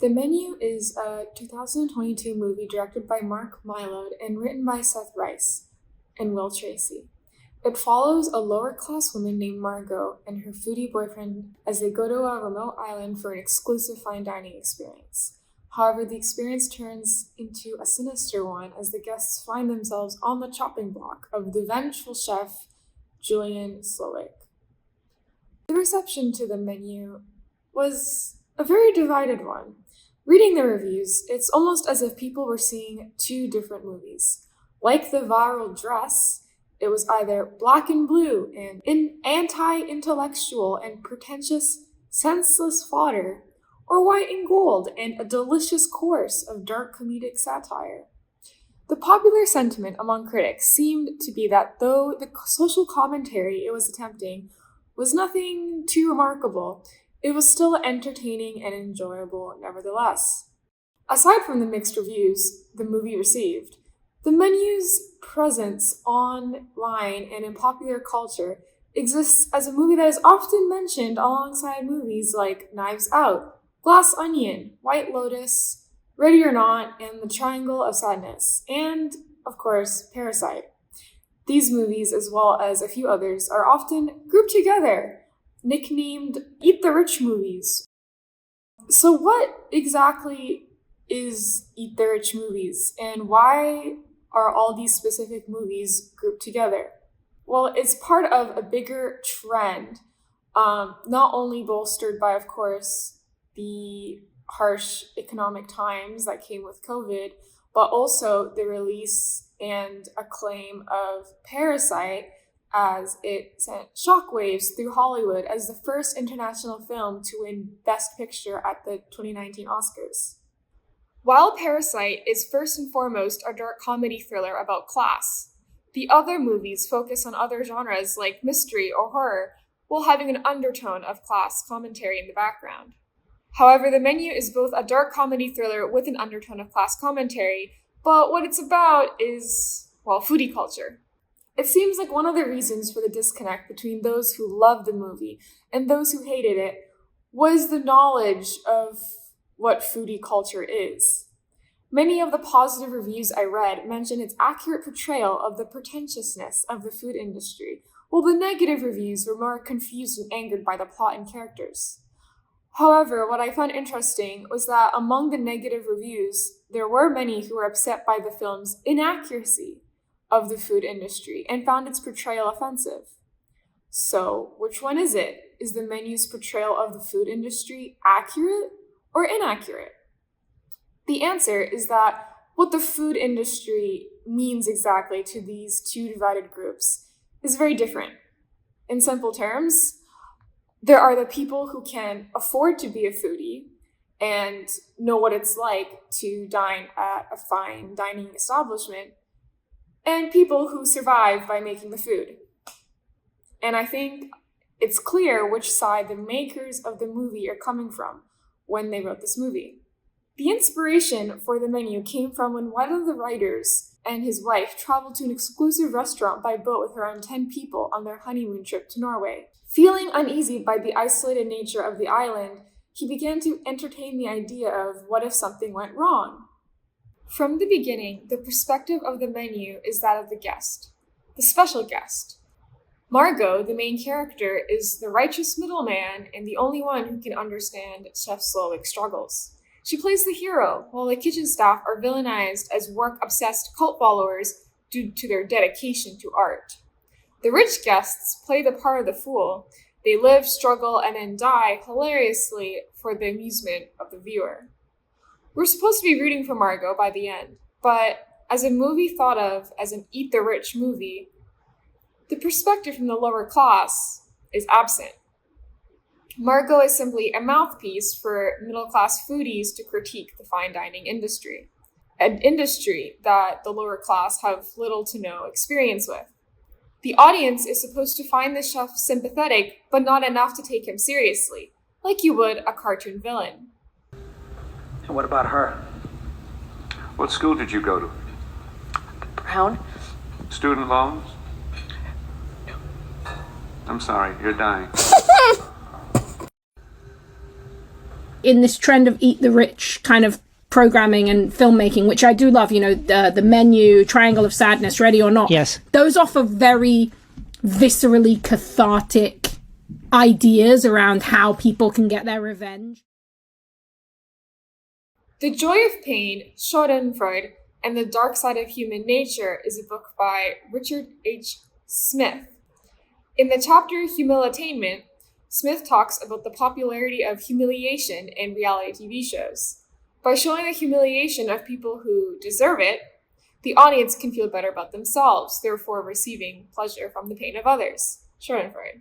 The Menu is a 2022 movie directed by Mark Mylod and written by Seth Rice and Will Tracy. It follows a lower-class woman named Margot and her foodie boyfriend as they go to a remote island for an exclusive fine dining experience. However, the experience turns into a sinister one as the guests find themselves on the chopping block of the vengeful chef Julian Slowik. The reception to The Menu was a very divided one. Reading the reviews, it's almost as if people were seeing two different movies. Like the viral dress, it was either black and blue and anti-intellectual and pretentious, senseless fodder, or white and gold and a delicious course of dark comedic satire. The popular sentiment among critics seemed to be that though the social commentary it was attempting was nothing too remarkable, it was still entertaining and enjoyable nevertheless. Aside from the mixed reviews the movie received, The Menu's presence online and in popular culture exists as a movie that is often mentioned alongside movies like Knives Out, Glass Onion, White Lotus, Ready or Not, and The Triangle of Sadness, and, of course, Parasite. These movies, as well as a few others, are often grouped together, nicknamed Eat the Rich movies. So what exactly is Eat the Rich movies, and why are all these specific movies grouped together? Well, it's part of a bigger trend, not only bolstered by, of course, the harsh economic times that came with COVID, but also the release and acclaim of Parasite, as it sent shockwaves through Hollywood as the first international film to win Best Picture at the 2019 Oscars. While Parasite is first and foremost a dark comedy thriller about class, the other movies focus on other genres like mystery or horror, while having an undertone of class commentary in the background. However, The Menu is both a dark comedy thriller with an undertone of class commentary, but what it's about is, well, foodie culture. It seems like one of the reasons for the disconnect between those who loved the movie and those who hated it was the knowledge of what foodie culture is. Many of the positive reviews I read mention its accurate portrayal of the pretentiousness of the food industry, while the negative reviews were more confused and angered by the plot and characters. However, what I found interesting was that among the negative reviews, there were many who were upset by the film's inaccuracy of the food industry and found its portrayal offensive. So, which one is it? Is The Menu's portrayal of the food industry accurate or inaccurate? The answer is that what the food industry means exactly to these two divided groups is very different. In simple terms, there are the people who can afford to be a foodie and know what it's like to dine at a fine dining establishment, and people who survive by making the food. And I think it's clear which side the makers of the movie are coming from when they wrote this movie. The inspiration for The Menu came from when one of the writers and his wife traveled to an exclusive restaurant by boat with around 10 people on their honeymoon trip to Norway. Feeling uneasy by the isolated nature of the island, he began to entertain the idea of what if something went wrong. From the beginning, the perspective of The Menu is that of the guest, the special guest. Margot, the main character, is the righteous middleman and the only one who can understand Chef Slowik's struggles. She plays the hero, while the kitchen staff are villainized as work-obsessed cult followers due to their dedication to art. The rich guests play the part of the fool. They live, struggle, and then die hilariously for the amusement of the viewer. We're supposed to be rooting for Margot by the end, but as a movie thought of as an Eat the Rich movie, the perspective from the lower class is absent. Margot is simply a mouthpiece for middle-class foodies to critique the fine dining industry, an industry that the lower class have little to no experience with. The audience is supposed to find the chef sympathetic, but not enough to take him seriously, like you would a cartoon villain. And what about her? What school did you go to? Brown? Student loans? I'm sorry, you're dying. in this trend of eat the rich kind of programming and filmmaking, which I do love, the Menu, Triangle of Sadness, Ready or Not. Yes. Those offer very viscerally cathartic ideas around how people can get their revenge. The Joy of Pain, Schadenfreude, and the Dark Side of Human Nature is a book by Richard H. Smith. In the chapter Humilitainment, Smith talks about the popularity of humiliation in reality TV shows. By showing the humiliation of people who deserve it, the audience can feel better about themselves, therefore receiving pleasure from the pain of others. Schadenfreude.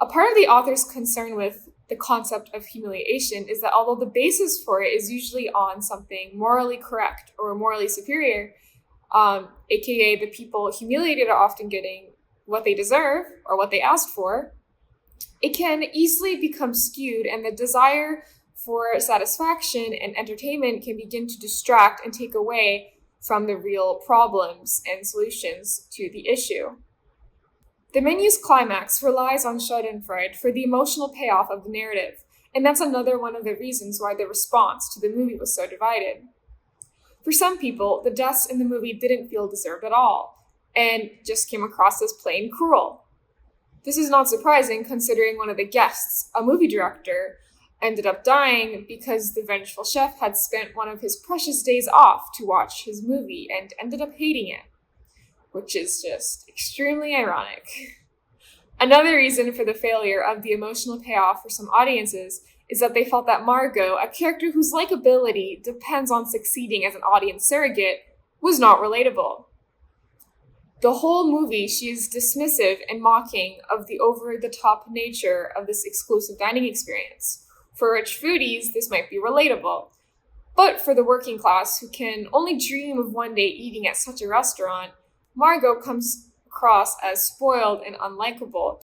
A part of the author's concern with the concept of humiliation is that although the basis for it is usually on something morally correct or morally superior, aka the people humiliated are often getting what they deserve or what they asked for, it can easily become skewed, and the desire for satisfaction and entertainment can begin to distract and take away from the real problems and solutions to the issue. The Menu's climax relies on Schadenfreude for the emotional payoff of the narrative, and that's another one of the reasons why the response to the movie was so divided. For some people, the deaths in the movie didn't feel deserved at all, and just came across as plain cruel. This is not surprising considering one of the guests, a movie director, ended up dying because the vengeful chef had spent one of his precious days off to watch his movie and ended up hating it, which is just extremely ironic. Another reason for the failure of the emotional payoff for some audiences is that they felt that Margot, a character whose likability depends on succeeding as an audience surrogate, was not relatable. The whole movie, she is dismissive and mocking of the over-the-top nature of this exclusive dining experience. For rich foodies, this might be relatable. But for the working class who can only dream of one day eating at such a restaurant, Margot comes across as spoiled and unlikable.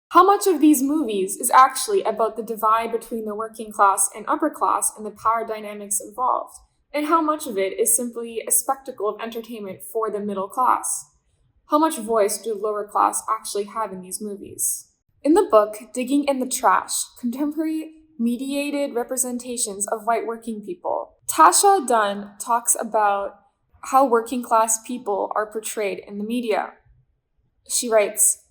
How much of these movies is actually about the divide between the working class and upper class and the power dynamics involved? And how much of it is simply a spectacle of entertainment for the middle class? How much voice do the lower class actually have in these movies? In the book, Digging in the Trash, Contemporary Mediated Representations of White Working People, Tasha Dunn talks about how working class people are portrayed in the media. She writes,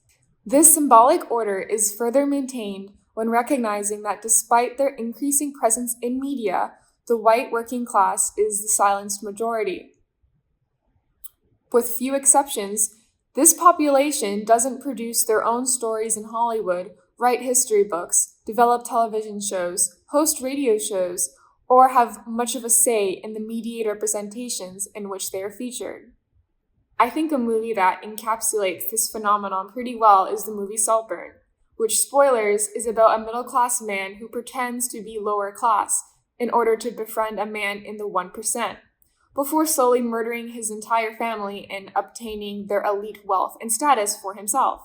"This symbolic order is further maintained when recognizing that despite their increasing presence in media, the white working class is the silenced majority. With few exceptions, this population doesn't produce their own stories in Hollywood, write history books, develop television shows, host radio shows, or have much of a say in the mediated representations in which they are featured." I think a movie that encapsulates this phenomenon pretty well is the movie Saltburn, which, spoilers, is about a middle-class man who pretends to be lower class in order to befriend a man in the 1%, before slowly murdering his entire family and obtaining their elite wealth and status for himself.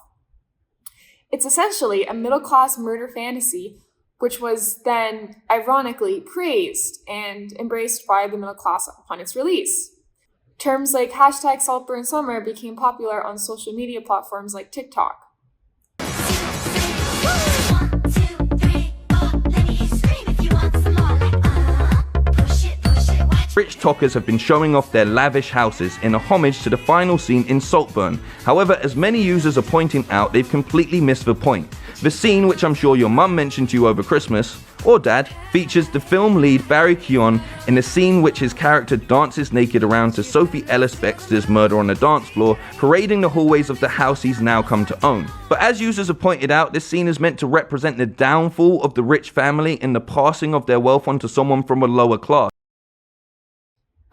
It's essentially a middle-class murder fantasy, which was then ironically praised and embraced by the middle class upon its release. Terms like #SaltburnSummer became popular on social media platforms like TikTok. Rich talkers have been showing off their lavish houses in a homage to the final scene in Saltburn. However, as many users are pointing out, they've completely missed the point. The scene, which I'm sure your mum mentioned to you over Christmas, or dad, features the film lead Barry Keoghan in a scene which his character dances naked around to Sophie Ellis-Bextor's Murder on the Dance Floor, parading the hallways of the house he's now come to own. But as users have pointed out, this scene is meant to represent the downfall of the rich family and the passing of their wealth onto someone from a lower class.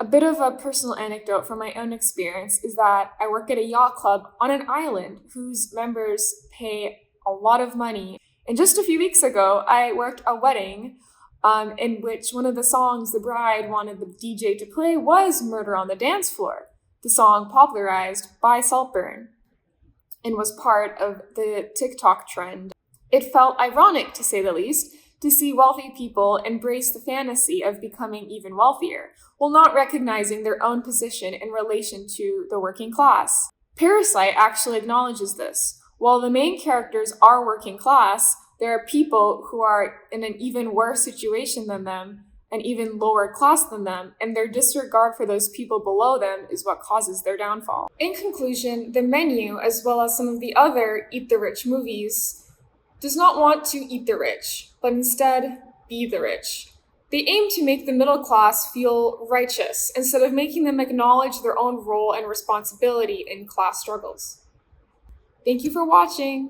A bit of a personal anecdote from my own experience is that I work at a yacht club on an island whose members pay a lot of money. And just a few weeks ago, I worked a wedding in which one of the songs the bride wanted the DJ to play was Murder on the Dance Floor, the song popularized by Saltburn, and was part of the TikTok trend. It felt ironic, to say the least, to see wealthy people embrace the fantasy of becoming even wealthier, while not recognizing their own position in relation to the working class. Parasite actually acknowledges this. While the main characters are working class, There are people who are in an even worse situation than them, and even lower class than them, and their disregard for those people below them is what causes their downfall. In conclusion, The Menu, as well as some of the other Eat the Rich movies, does not want to eat the rich, but instead be the rich. They aim to make the middle class feel righteous instead of making them acknowledge their own role and responsibility in class struggles. Thank you for watching!